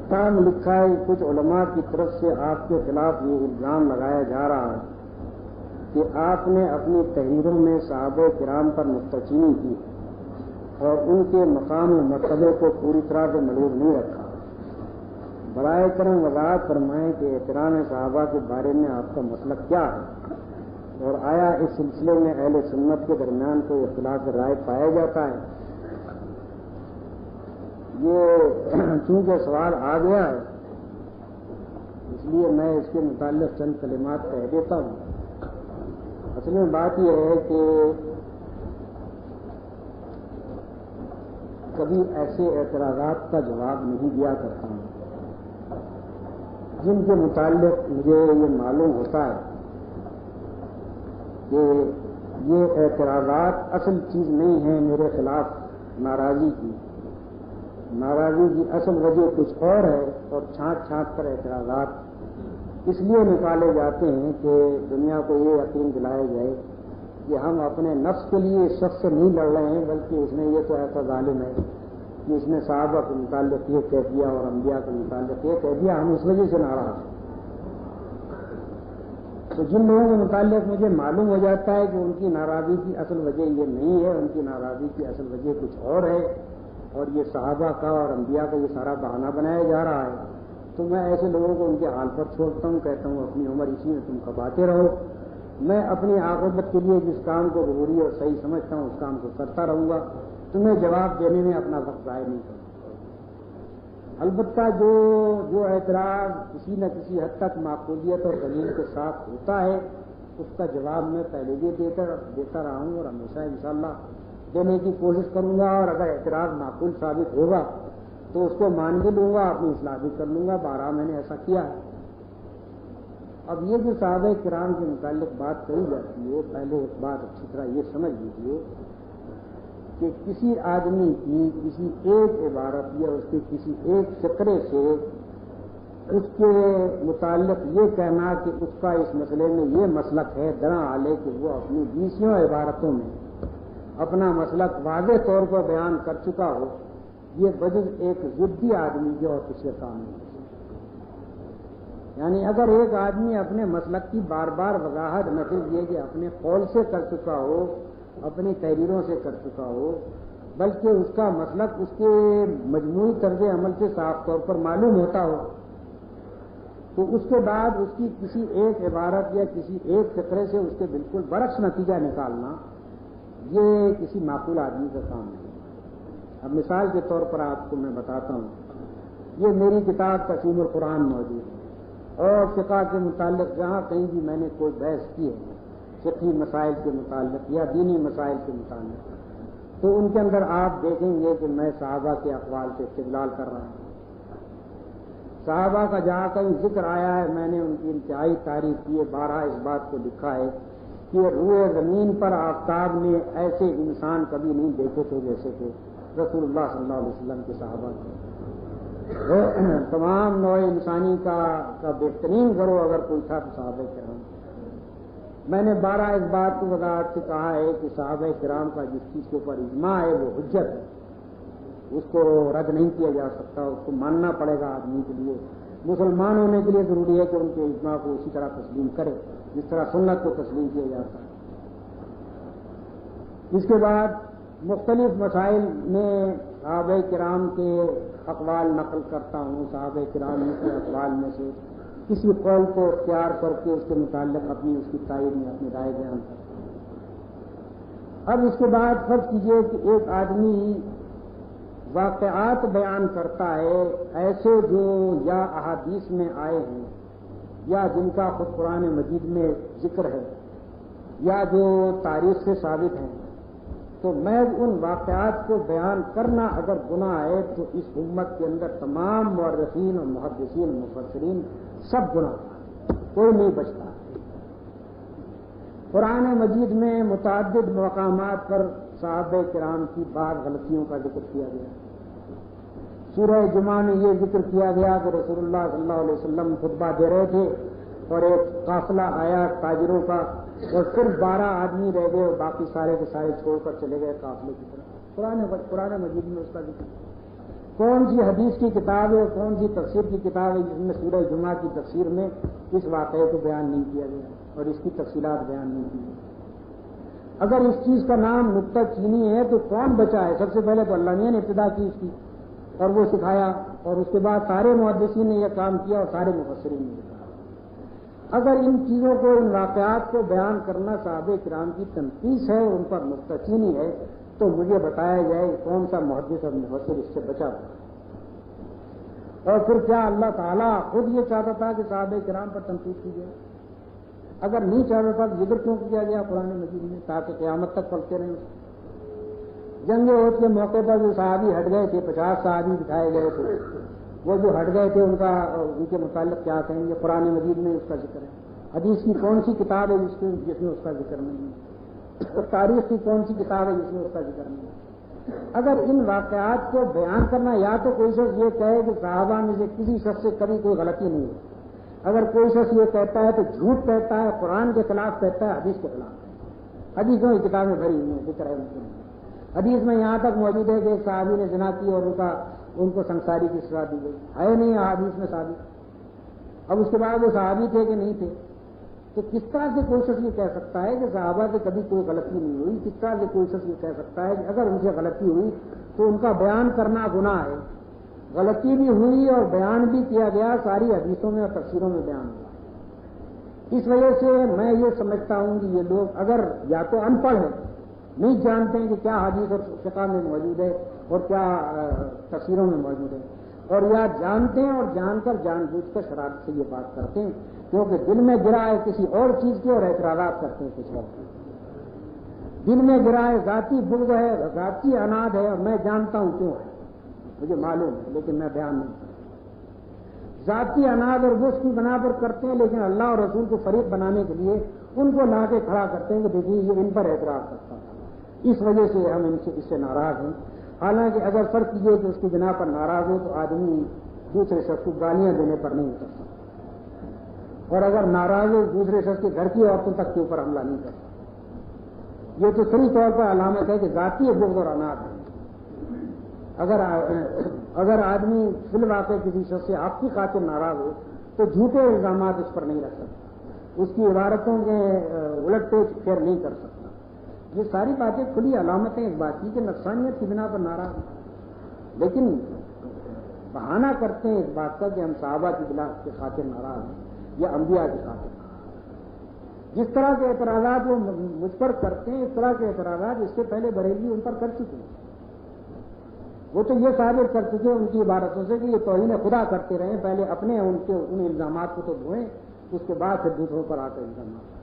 تاہم لکھا ہے کچھ علماء کی طرف سے آپ کے خلاف یہ الزام لگایا جا رہا ہے کہ آپ نے اپنی تحریروں میں صحابہ کرام پر نکتہ کی اور ان کے مقام و مرتبے کو پوری طرح سے ملحوظ نہیں رکھا۔ برائے کرم وضاحت فرمائیں کہ احترام صحابہ کے بارے میں آپ کا مسلک کیا ہے، اور آیا اس سلسلے میں اہل سنت کے درمیان کوئی اختلاف رائے پایا جاتا ہے؟ یہ چونکہ سوال آ گیا ہے اس لیے میں اس کے متعلق چند کلمات کہہ دیتا ہوں۔ اصل میں بات یہ ہے کہ کبھی ایسے اعتراضات کا جواب نہیں دیا کرتا ہوں جن کے متعلق مجھے یہ معلوم ہوتا ہے کہ یہ اعتراضات اصل چیز نہیں ہے میرے خلاف ناراضی کی اصل وجہ کچھ اور ہے، اور چھانٹ کر اعتراضات اس لیے نکالے جاتے ہیں کہ دنیا کو یہ یقین دلایا جائے کہ ہم اپنے نفس کے لیے اس شخص سے نہیں لڑ رہے ہیں، بلکہ اس نے یہ تو ایسا ظالم ہے کہ اس نے صحابہ کے متعلق یہ کہہ دیا اور انبیاء کے متعلق یہ کہہ دیا، ہم اس وجہ سے ناراض ہیں۔ تو جن لوگوں کے متعلق مجھے معلوم ہو جاتا ہے کہ ان کی ناراضی کی اصل وجہ یہ نہیں ہے، ان کی ناراضی کی اصل وجہ کچھ اور ہے، اور یہ صحابہ کا اور انبیاء کا یہ سارا بہانہ بنایا جا رہا ہے، تو میں ایسے لوگوں کو ان کے حال پر چھوڑتا ہوں، کہتا ہوں اپنی عمر اسی میں تم کباتے رہو، میں اپنی عاقبت کے لیے جس کام کو ضروری اور صحیح سمجھتا ہوں اس کام کو کرتا رہوں گا، تمہیں جواب دینے میں اپنا وقت ضائع نہیں کروں۔ البتہ جو اعتراض کسی نہ کسی حد تک معقولیت اور دلیل کے ساتھ ہوتا ہے اس کا جواب میں پہلے بھی دیتا رہا ہوں اور ہمیشہ انشاءاللہ دینے کی کوشش کروں گا، اور اگر اعتراض معقول ثابت ہوگا تو اس کو مان بھی لوں گا، اپنی اصلاح بھی کر لوں گا، بارہا میں نے ایسا کیا ہے۔ اب یہ جو صحابہ کرام کے متعلق بات کہی جاتی ہے، پہلے ایک بات اچھی طرح یہ سمجھ لیجیے کہ کسی آدمی کی کسی ایک عبارت یا اس کے کسی ایک فقرے سے اس کے متعلق یہ کہنا کہ اس کا اس مسئلے میں یہ مسلک ہے، درا حالے کہ وہ اپنی 20 عبارتوں میں اپنا مسلک واضح طور پر بیان کر چکا ہو، یہ بجز ایک ضدی آدمی جو اور کسی کام نہیں۔ یعنی اگر ایک آدمی اپنے مسلک کی بار بار وضاحت نتیجہ یہ کہ اپنے قول سے کر چکا ہو، اپنی تحریروں سے کر چکا ہو، بلکہ اس کا مسلک اس کے مجموعی طرز عمل سے صاف طور پر معلوم ہوتا ہو، تو اس کے بعد اس کی کسی ایک عبارت یا کسی ایک فقرے سے اس کے بالکل برعکس نتیجہ نکالنا یہ کسی معقول آدمی کا کام نہیں۔ اب مثال کے طور پر آپ کو میں بتاتا ہوں، یہ میری کتاب تفہیم القرآن موجود ہے، اور فقہ کے متعلق جہاں کہیں بھی میں نے کوئی بحث کی ہے فقہی مسائل کے متعلق یا دینی مسائل کے متعلق، تو ان کے اندر آپ دیکھیں گے کہ میں صحابہ کے اقوال سے استدلال کر رہا ہوں۔ صحابہ کا جہاں کہیں ذکر آیا ہے میں نے ان کی انتہائی تعریف کی ہے، بارہا اس بات کو لکھا ہے کہ روئے زمین پر آفتاب نے ایسے انسان کبھی نہیں دیکھے تھے جیسے کہ رسول اللہ صلی اللہ علیہ وسلم کے صحابہ تھے۔ تمام نوع انسانی کا بہترین گروہ اگر کوئی تھا تو صحابہ کرام۔ میں نے بارہا اس بات کو وضاحت سے کہا ہے کہ صحابہ کرام کا جس چیز کے اوپر اجماع ہے وہ حجت ہے، اس کو رد نہیں کیا جا سکتا، اس کو ماننا پڑے گا آدمی کے لیے۔ مسلمان ہونے کے لیے ضروری ہے کہ ان کے اجماع کو اسی طرح تسلیم کرے جس طرح سنت کو تسلیم کیا جاتا ہے۔ اس کے بعد مختلف مسائل میں صحابہ کرام کے اقوال نقل کرتا ہوں، صحابہ کرام کے اقوال میں سے کسی قول کو اختیار کر کے اس کے متعلق اپنی اس کی تائید میں اپنی رائے بیان کرتا ہوں۔ اب اس کے بعد فرض کیجئے کہ ایک آدمی واقعات بیان کرتا ہے ایسے جو یا احادیث میں آئے ہیں یا جن کا خود قرآن مجید میں ذکر ہے یا جو تاریخ سے ثابت ہیں، تو میں ان واقعات کو بیان کرنا اگر گناہ ہے تو اس امت کے اندر تمام مورخین اور محدثین مفسرین سب گناہ، کوئی نہیں بچتا۔ قرآن مجید میں متعدد مقامات پر صحابہ کرام کی بعض غلطیوں کا ذکر کیا گیا۔ سورہ جمعہ میں یہ ذکر کیا گیا کہ رسول اللہ صلی اللہ علیہ وسلم خطبہ دے رہے تھے اور ایک قافلہ آیا تاجروں کا، اور صرف 12 آدمی رہ گئے اور باقی سارے کے سارے چھوڑ کر چلے گئے قافلے کی طرف۔ قرآن مجید میں اس کا ذکر۔ کون سی حدیث کی کتاب ہے، کون سی تفسیر کی کتاب ہے جس میں سورہ جمعہ کی تفسیر میں اس واقعے کو بیان نہیں کیا گیا اور اس کی تفصیلات بیان نہیں کی گئی؟ اگر اس چیز کا نام نکتہ چینی ہے تو کون بچا ہے؟ سب سے پہلے تو اللہ نے ابتدا کی اس کی اور وہ سکھایا، اور اس کے بعد سارے محدثین نے یہ کام کیا اور سارے مفسرین نے کہا۔ اگر ان چیزوں کو، ان واقعات کو بیان کرنا صحابہ کرام کی تنقیص ہے، ان پر نکتہ چینی ہے، تو مجھے بتایا جائے کہ کون سا محدث اور مفسر اس سے بچا ہوا۔ اور پھر کیا اللہ تعالیٰ خود یہ چاہتا تھا کہ صحابہ کرام پر تنقید کی جائے؟ اگر نہیں چاہتا تھا تو ذکر کیوں کیا گیا قرآن مجید میں تاکہ قیامت تک پڑھتے رہیں؟ جنگ عہد کے موقع پر جو صحابی ہٹ گئے تھے، 50 صحابی دکھائے گئے تھے، وہ جو ہٹ گئے تھے ان کے متعلق کیا کہیں گے؟ قرآن مجید میں اس کا ذکر ہے۔ حدیث کی کون سی کتاب ہے جس میں اس کا ذکر نہیں ہے؟ تاریخ کی کون سی کتاب ہے جس میں اس کا ذکر نہیں ہے؟ اگر ان واقعات کو بیان کرنا، یا تو کوئی شخص یہ کہے کہ صحابہ میں سے کسی شخص سے کبھی کوئی غلطی نہیں ہے، اگر کوئی شخص یہ کہتا ہے تو جھوٹ کہتا ہے، قرآن کے خلاف کہتا ہے، حدیث کے خلاف ہے۔ حدیثوں کی کتابیں بھری ہوئی ہیں، ذکر ہے مسلم میں۔ حدیث میں یہاں تک موجود ہے کہ ایک صحابی نے زنا کی اور ان کو سنساری کی سزا دی گئی، ہے نہیں حدیث میں ثابت۔ اب اس کے بعد وہ صحابی تھے کہ نہیں تھے؟ تو کس طرح سے کوئی شخص یہ کہہ سکتا ہے کہ صحابہ سے کبھی کوئی غلطی نہیں ہوئی؟ کس طرح سے کوئی شخص یہ کہہ سکتا ہے کہ اگر ان سے غلطی ہوئی تو ان کا بیان کرنا گناہ ہے؟ غلطی بھی ہوئی اور بیان بھی کیا گیا، ساری حدیثوں میں اور تفسیروں میں بیان ہوا۔ اس وجہ سے میں یہ سمجھتا ہوں کہ یہ لوگ اگر یا تو ان پڑھ ہیں، نہیں جانتے ہیں کہ کیا حدیث اور فقہ میں موجود ہے اور کیا تفسیروں میں موجود ہے، اور یا جانتے ہیں اور جان کر جان بوجھ کر شرارت سے یہ بات کرتے ہیں کیونکہ دل میں گرا ہے کسی اور چیز کے اور اعتراضات کرتے ہیں کچھ اور۔ دل میں گرا ہے ذاتی بغض ہے، ذاتی اناد ہے، اور میں جانتا ہوں کیوں ہے، مجھے معلوم ہے لیکن میں بیان نہیں کرتا۔ ذاتی اناد اور بغض کی بنا پر کرتے ہیں، لیکن اللہ اور رسول کو فریق بنانے کے لیے ان کو لا کے کھڑا کرتے ہیں کہ دیکھیے یہ ان پر اعتراض کرتا ہے، اس وجہ سے ہم اس سے ناراض ہیں۔ حالانکہ اگر فرض کیجیے کہ اس کی بنا پر ناراض ہو تو آدمی دوسرے شخص کو گالیاں دینے پر نہیں اتر سکتا، اور اگر ناراض ہو دوسرے شخص کے گھر کی عورتوں تک کے اوپر حملہ نہیں کر سکتا۔ یہ تو صحیح طور پر علامت ہے کہ ذاتی بغض اور اناد ہے۔ اگر آدمی فی الواقع کسی شخص سے آپ کی خاطر ناراض ہو تو جھوٹے الزامات اس پر نہیں رکھ سکتا، اس کی عبارتوں کے الٹ پیش پھیر نہیں کر سکتا۔ یہ ساری باتیں کھلی علامتیں اس بات کی کہ نفسانیت کی بنا پر ناراض ہیں، لیکن بہانہ کرتے ہیں اس بات کا کہ ہم صحابہ کی بلا کے خاطر ناراض ہیں یا انبیاء کی خاطر ناراض۔ جس طرح کے اعتراضات وہ مجھ پر کرتے ہیں، اس طرح کے اعتراضات اس سے پہلے بریلوی ان پر کر چکے ہیں۔ وہ تو یہ ثابت کر چکے ان کی عبارتوں سے کہ یہ توہین خدا کرتے رہے، پہلے اپنے ان الزامات کو تو دھوئیں، اس کے بعد پھر دوسروں پر آ کر الزامات